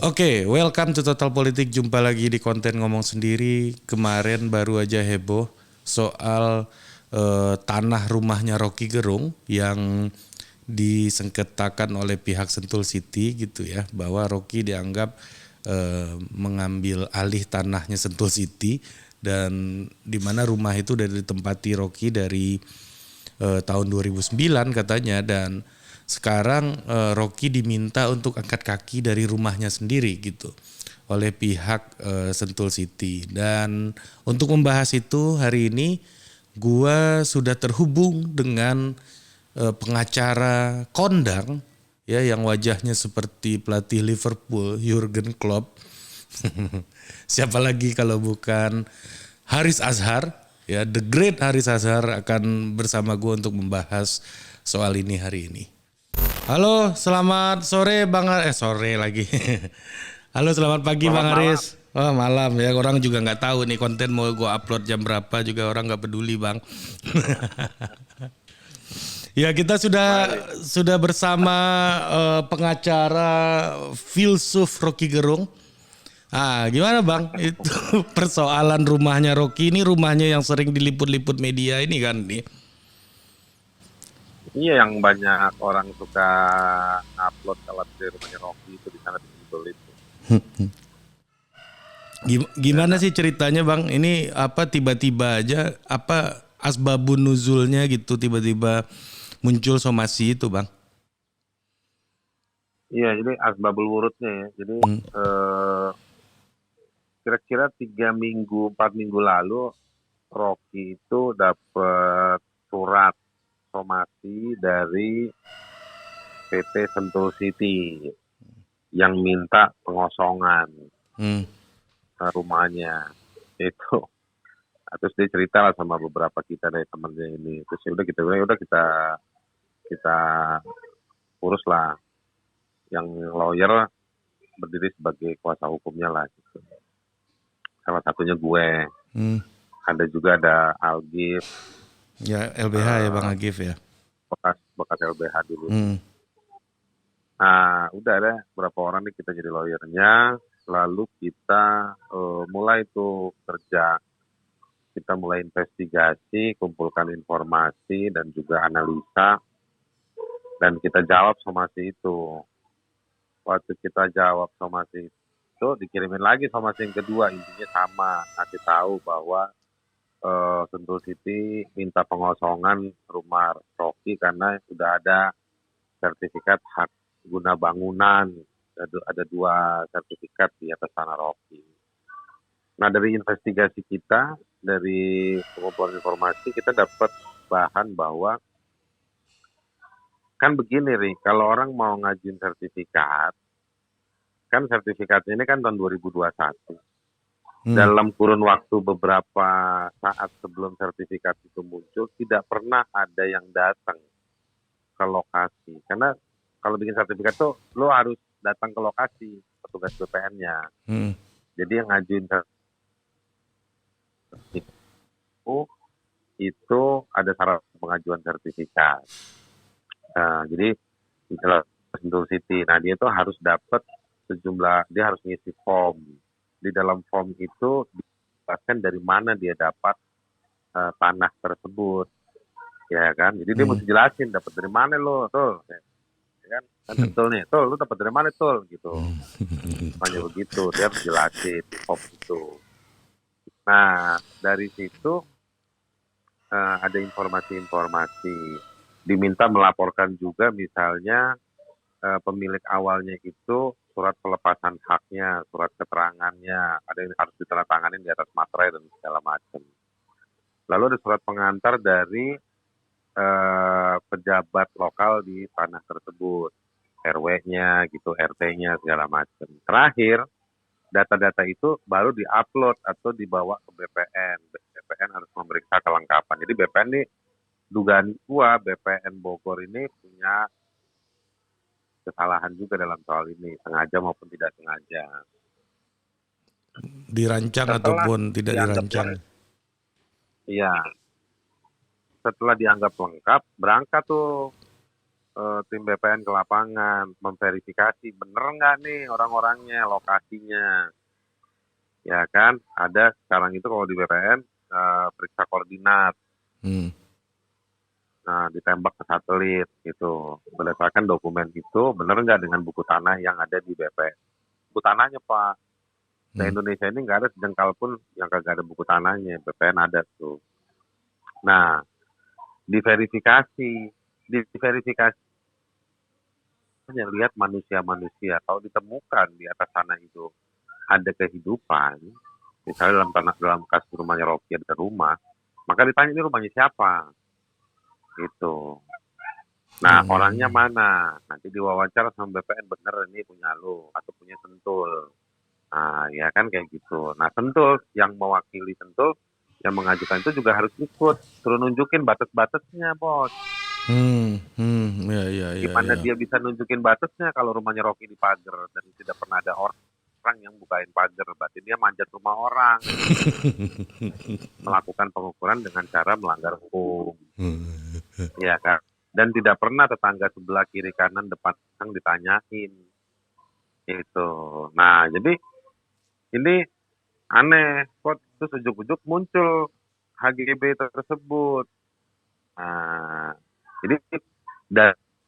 Oke, welcome to Total Politik. Jumpa lagi di konten ngomong sendiri. Kemarin baru aja heboh soal tanah rumahnya Rocky Gerung yang disengketakan oleh pihak Sentul City gitu ya, bahwa Rocky dianggap mengambil alih tanahnya Sentul City dan di mana rumah itu udah ditempati Rocky dari tahun 2009 katanya, dan sekarang Rocky diminta untuk angkat kaki dari rumahnya sendiri gitu oleh pihak Sentul City. Dan untuk membahas itu hari ini gua sudah terhubung dengan pengacara kondang ya yang wajahnya seperti pelatih Liverpool Jurgen Klopp. Siapa lagi kalau bukan Haris Azhar ya, The Great Haris Azhar akan bersama gue untuk membahas soal ini hari ini. Halo, selamat sore Bang sore lagi. Halo, selamat pagi Selamat Bang malam. Haris. Oh, malam ya, orang juga nggak tahu nih konten mau gue upload jam berapa, juga orang nggak peduli Bang. Ya, kita Mari. sudah bersama pengacara filsuf Rocky Gerung. Ah, gimana Bang? Itu persoalan rumahnya Rocky, ini rumahnya yang sering diliput-liput media ini kan nih. Iya, yang banyak orang suka upload kalau di rumahnya Rocky itu di sana betul itu. Gimana Ya, sih ceritanya Bang? Ini apa tiba-tiba aja apa asbabun nuzulnya gitu tiba-tiba muncul somasi itu Bang? iya, jadi asbabul wurudnya ya. Jadi Hmm. eh, kira-kira 4 minggu lalu Rocky itu dapat surat somasi dari PT Sentul City yang minta pengosongan Hmm. rumahnya itu. Terus dia cerita lah sama beberapa kita dari temennya ini. Terus ya udah kita bilang, ya udah kita urus lah, yang lawyer berdiri sebagai kuasa hukumnya lah gitu. Salah satunya gue, Hmm. ada Algif, Ya LBH ya Bang eh, Agif ya. bekas LBH dulu nih. Hmm. Nah udah ada berapa orang nih kita jadi lawyernya, lalu kita mulai tuh kerja, kita mulai investigasi, kumpulkan informasi dan juga analisa, dan kita jawab somasi itu. Waktu kita jawab somasi itu, dikirimin lagi somasi yang kedua, intinya sama, ngasih tahu bahwa Sentul City minta pengosongan rumah Rocky karena sudah ada sertifikat hak guna bangunan, ada 2 sertifikat di atas tanah Rocky. Nah dari investigasi kita, dari pengumpulan informasi, kita dapat bahan bahwa kan begini Ri, kalau orang mau ngajuin sertifikat, kan sertifikat ini kan tahun 2021. Hmm. Dalam kurun waktu beberapa saat sebelum sertifikat itu muncul, tidak pernah ada yang datang ke lokasi. Karena kalau bikin sertifikat tuh, lo harus datang ke lokasi, petugas BPN-nya. Hmm. Jadi yang ngajuin sertifikat itu ada syarat pengajuan sertifikat. Nah, jadi misalnya Sentul City, nah dia tuh harus dapat dia harus ngisi form. Di dalam form itu dijelaskan dari mana dia dapat tanah tersebut, ya kan? Jadi dia Hmm. mesti jelasin dapat dari mana lo, tuh, ya kan? Kan Sentul nih, tuh lo dapat dari mana tuh, gitu. Makanya begitu, dia harus jelasin di form itu. Nah, dari situ ada informasi-informasi, diminta melaporkan juga misalnya pemilik awalnya itu surat pelepasan haknya, surat keterangannya, ada yang harus ditandatangani di atas materai dan segala macam. Lalu ada surat pengantar dari pejabat lokal di tanah tersebut, RW-nya gitu, RT-nya segala macam. Terakhir, data-data itu baru diupload atau dibawa ke BPN. BPN harus memeriksa kelengkapan. Jadi BPN nih, dugaan gua BPN Bogor ini punya kesalahan juga dalam soal ini, sengaja maupun tidak sengaja. Dirancang Setelah ataupun tidak dianggap dirancang. iya, setelah dianggap lengkap, berangkat tuh tim BPN ke lapangan, memverifikasi bener nggak nih orang-orangnya, lokasinya, ya kan? Ada sekarang itu kalau di BPN periksa koordinat, Hmm. nah ditembak ke satelit gitu. Berdasarkan dokumen itu bener nggak dengan buku tanah yang ada di BPN? Buku tanahnya Pak, di Hmm. Indonesia ini nggak ada sejengkal pun yang kagak ada buku tanahnya, BPN ada tuh. Nah, diverifikasi hanya lihat manusia-manusia. Kalau ditemukan di atas sana itu ada kehidupan, misalnya dalam kasus rumahnya Rocky ada rumah, maka ditanya ini rumahnya siapa, gitu. Nah, orangnya Hmm. mana? Nanti diwawancara sama BPN, bener ini punya lu atau punya Sentul. Nah, ya kan kayak gitu. Nah, Sentul yang mewakili Sentul yang mengajukan itu juga harus ikut, suruh nunjukin batas-batasnya, bos. Hmm. Hmm. Ya, ya, ya, Gimana ya. dia bisa nunjukin batasnya kalau rumahnya Rocky di pagar dan tidak pernah ada orang yang bukain pagar, berarti dia manjat rumah orang, melakukan pengukuran dengan cara melanggar hukum, ya kan? Dan tidak pernah tetangga sebelah kiri kanan depan belakang ditanyain itu. Nah, jadi ini aneh, kok terus ujuk-ujuk muncul HGB tersebut. Nah, jadi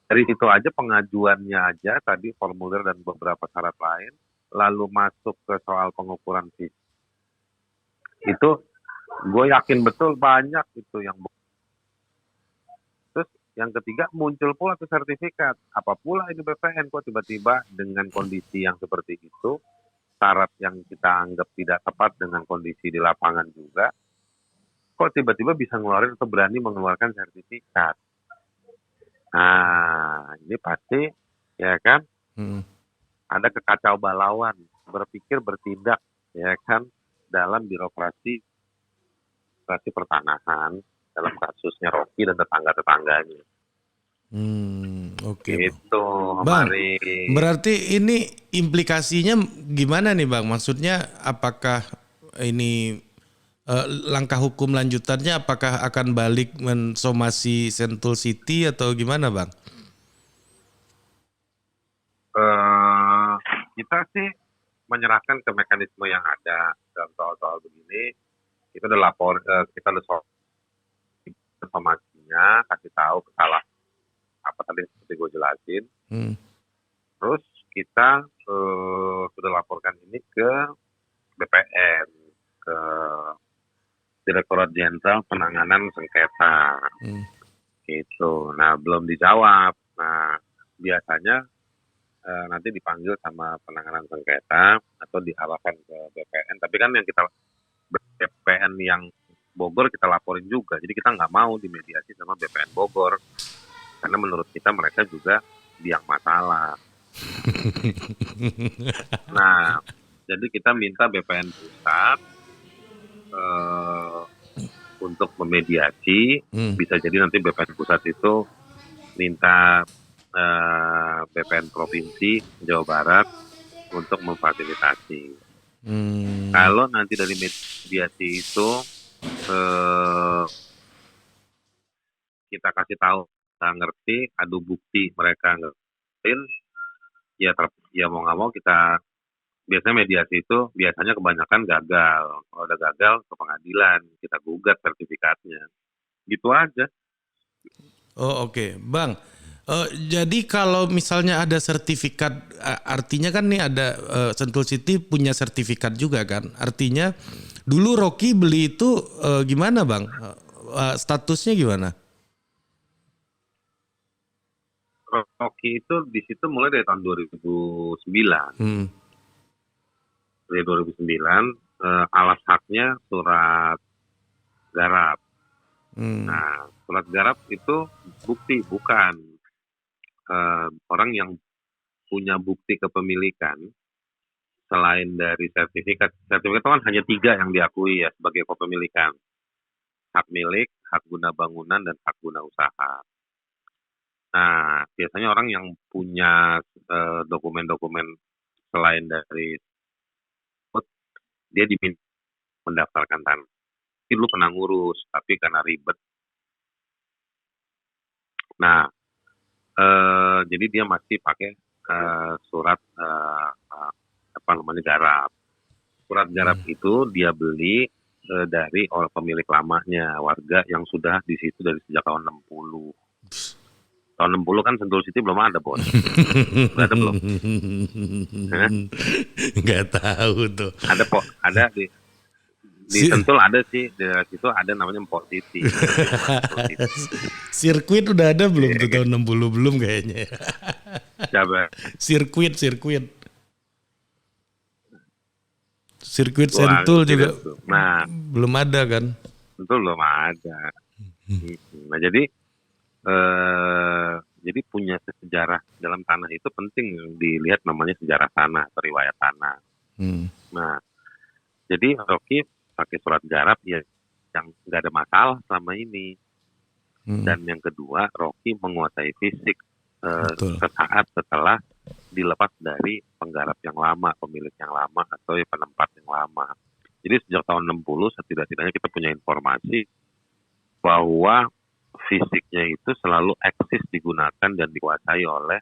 dari situ aja pengajuannya aja tadi formulir dan beberapa syarat lain, lalu masuk ke soal pengukuran fisik. Itu gue yakin betul banyak itu yang. Terus yang ketiga muncul pula tuh sertifikat. Apa pula ini BPN kok tiba-tiba dengan kondisi yang seperti itu, syarat yang kita anggap tidak tepat dengan kondisi di lapangan juga, kok tiba-tiba bisa ngeluarin atau berani mengeluarkan sertifikat. Nah, ini pasti ya kan Hmm. ada kekacau balauan, berpikir bertindak ya kan dalam birokrasi pertanahan dalam kasusnya Rocky dan tetangga-tetangganya. Hmm. Oke, Bang. Gitu, Bang, Mari. berarti ini implikasinya gimana nih, Bang? Maksudnya apakah ini langkah hukum lanjutannya apakah akan balik mensomasi Sentul City atau gimana, Bang? Eh, kita sih menyerahkan ke mekanisme yang ada dalam soal-soal begini. Kita udah lapor, kita udah soal informasinya, kasih tahu kesalahan apa tadi seperti gue jelasin. Hmm. Terus kita sudah laporkan ini ke BPN, ke Direktorat Jenderal Penanganan Sengketa. Hmm. Gitu. Nah, belum dijawab. Nah, biasanya nanti dipanggil sama penanganan sengketa atau diarahkan ke BPN. Tapi kan yang kita BPN yang Bogor kita laporin juga. Jadi kita nggak mau dimediasi sama BPN Bogor. Karena menurut kita mereka juga biang masalah. Nah, jadi kita minta BPN Pusat untuk memediasi. Hmm. Bisa jadi nanti BPN Pusat itu minta BPN Provinsi Jawa Barat untuk memfasilitasi. Hmm. Kalau nanti dari mediasi itu kita kasih tahu, kita ngerti, adu bukti mereka ngertiin, ya mau nggak mau kita biasanya mediasi itu biasanya kebanyakan gagal. Kalau udah gagal ke pengadilan, kita gugat sertifikatnya. Gitu aja. Oh, oke, Bang. Jadi kalau misalnya ada sertifikat, artinya kan nih ada Sentul City punya sertifikat juga kan? Artinya dulu Rocky beli itu gimana, Bang? Statusnya gimana? Rocky itu di situ mulai dari tahun 2009. Hmm. Dari 2009 alas haknya surat garap. Hmm. Nah, surat garap itu bukti, bukan orang yang punya bukti kepemilikan selain dari sertifikat. Sertifikat itu kan hanya 3 yang diakui ya sebagai kepemilikan. Hak milik, hak guna bangunan, dan hak guna usaha. Nah, biasanya orang yang punya dokumen-dokumen selain dari dia diminta mendaftarkan tanah. Itu lu pernah ngurus, tapi karena ribet. Nah, Jadi dia masih pakai surat apa namanya garap. Surat garap itu dia beli dari orang pemilik lamanya, warga yang sudah di situ dari sejak tahun 60. Tahun 60 kan Sentul City belum ada, Bos. Udah ada belum? Hah? Nggak tahu tuh. Ada di Sentul ada sih, di daerah situ ada namanya Empok City. Sirkuit udah ada belum tuh tahun 60? Belum kayaknya. Coba. Sirkuit Wah, Sentul juga tidak tuh. Nah, belum ada kan? Sentul belum ada. Nah, jadi punya sejarah dalam tanah itu penting dilihat namanya sejarah tanah atau riwayat tanah. Nah, jadi Rocky pakai surat garap ya yang nggak ada masalah selama ini. Dan yang kedua, Rocky menguasai fisik sesaat setelah dilepas dari penggarap yang lama, pemilik yang lama atau penempat yang lama. Jadi sejak tahun 60 setidak-tidaknya kita punya informasi bahwa fisiknya itu selalu eksis digunakan dan dikuasai oleh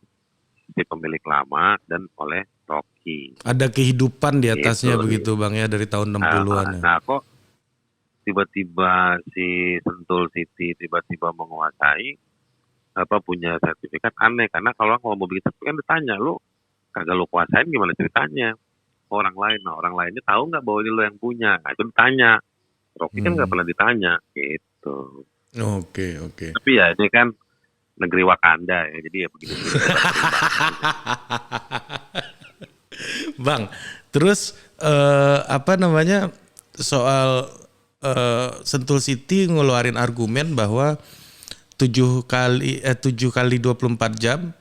si pemilik lama dan oleh Rocky. Ada kehidupan di atasnya gitu, begitu Bang ya dari tahun 60-an. Nah kok tiba-tiba si Sentul City tiba-tiba menguasai punya sertifikat, aneh. Karena kalau mau bikin sertifikat kan ditanya, lu kagak lu kuasain gimana ceritanya orang lain. Nah orang lainnya tahu nggak bahwa ini lo yang punya? Nah itu ditanya. Rocky kan nggak pernah ditanya gitu. Oke. Tapi ya ini kan negeri Wakanda ya, jadi ya begitu. Bang, terus apa namanya soal Sentul City ngeluarin argumen bahwa 7 kali 24 jam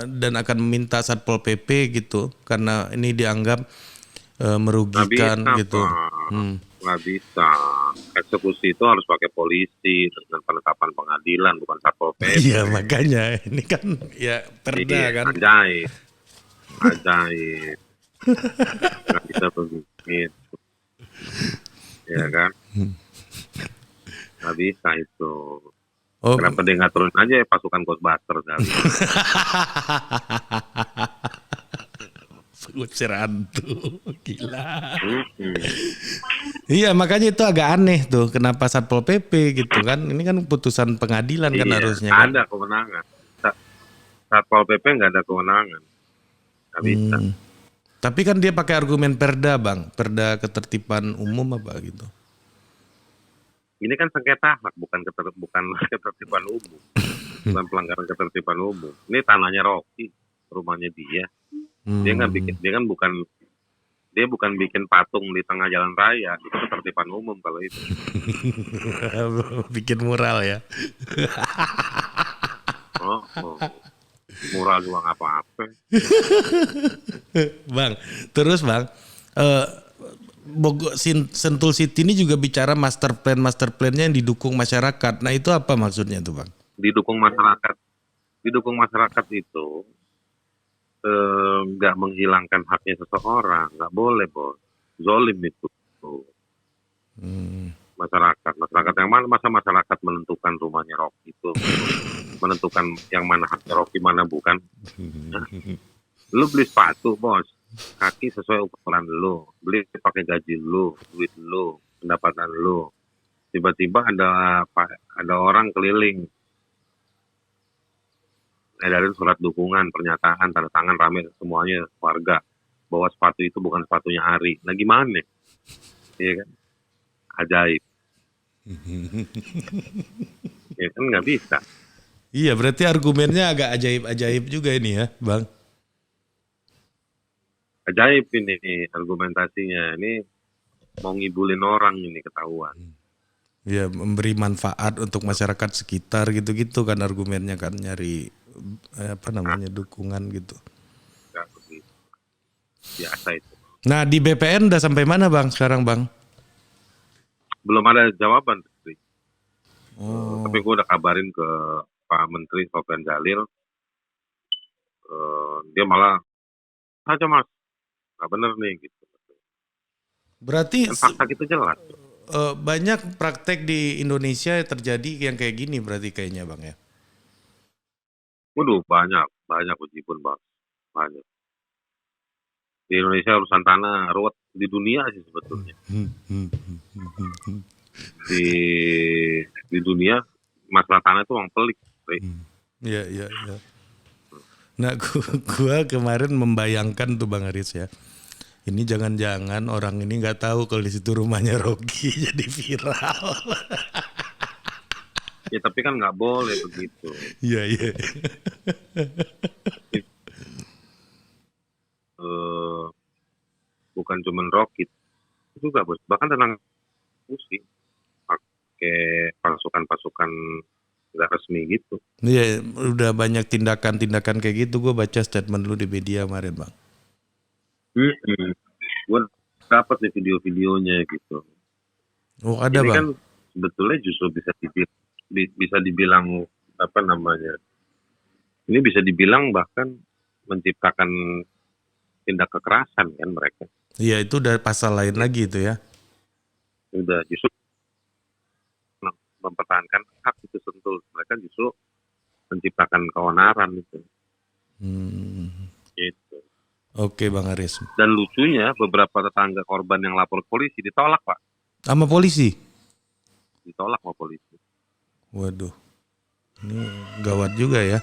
dan akan meminta Satpol PP gitu karena ini dianggap merugikan nggak bisa, gitu. Nggak bisa. Eksekusi itu harus pakai polisi dengan penetapan pengadilan, bukan Satpol PP. Iya makanya ini kan ya perda kan. Ajaib. Nggak bisa begitu. Ya kan? Nggak bisa itu. Kenapa dia nggak turun aja ya pasukan Ghostbusters kali? Usir hantu, gila. Iya makanya itu agak aneh tuh, kenapa Satpol PP gitu kan? Ini kan putusan pengadilan kan harusnya kan? Ada kewenangan. Satpol PP nggak ada kewenangan, nggak bisa. Tapi kan dia pakai argumen perda Bang, perda ketertiban umum apa gitu. Ini kan sengketa hak, bukan ketertiban umum, bukan pelanggaran ketertiban umum. Ini tanahnya Rocky, rumahnya dia. Dia nggak bikin, dia bukan bikin patung di tengah jalan raya, itu ketertiban umum kalau itu. Bikin mural ya. Mural juga nggak apa-apa. Bang, terus Bang, Sentul City ini juga bicara master plan-nya yang didukung masyarakat. Nah itu apa maksudnya tuh Bang? Didukung masyarakat itu nggak menghilangkan haknya seseorang, nggak boleh Bos. Zolim itu. Masyarakat yang mana, masa masyarakat menentukan rumahnya Rocky itu, menentukan yang mana haknya Rocky mana bukan. Nah, lu beli sepatu Bos, kaki sesuai ukuran lu, beli pakai gaji lu, duit lu, pendapatan lu. Tiba-tiba ada orang keliling edarin surat dukungan, pernyataan, tanda tangan rame semuanya warga bahwa sepatu itu bukan sepatunya Ari. Nah gimana? Iya kan? Ajaib. Ya kan nggak bisa. Iya berarti argumennya agak ajaib-ajaib juga ini ya Bang. Ajaib ini argumentasinya. Ini mau ngibulin orang ini ketahuan. Ya memberi manfaat untuk masyarakat sekitar gitu-gitu kan argumennya kan, nyari dukungan gitu. Nggak begitu. Biasa itu. Nah di BPN udah sampai mana Bang sekarang Bang? Belum ada jawaban. Tapi gue udah kabarin ke Pak Menteri Sofyan Jalil. Dia malah aja Mas, nggak bener nih gitu. Berarti kan fakta kita jelas. Banyak praktek di Indonesia terjadi yang kayak gini berarti kayaknya Bang ya? Waduh, banyak uji pun bang, banyak. Di Indonesia urusan tanah ruwet di dunia sih sebetulnya. Di dunia masalah tanah itu yang pelik. Iya, iya, iya. Nah, gua kemarin membayangkan tuh Bang Aris ya. Ini jangan-jangan orang ini nggak tahu kalau di situ rumahnya Rocky jadi viral. Ya tapi kan nggak boleh begitu. Iya, iya. Bukan cuma rocket juga bos, bahkan tentang musik pakai pasukan-pasukan nggak resmi gitu. Iya, udah banyak tindakan-tindakan kayak gitu. Gue baca statement lu di media kemarin Bang. Gue dapat nih video-videonya gitu. Oh ada Ini Bang? kan sebetulnya justru bisa dibilang apa namanya? Ini bisa dibilang bahkan menciptakan tindak kekerasan kan mereka. Iya itu udah pasal lain lagi itu ya. Udah justru mempertahankan hak itu sentul. Mereka justru menciptakan keonaran itu. Gitu. Oke Bang Aris. Dan lucunya beberapa tetangga korban yang lapor polisi ditolak Pak. Sama polisi? Ditolak sama polisi. Waduh. Ini gawat juga ya.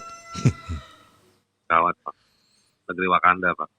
Gawat Pak. Negeri Wakanda Pak.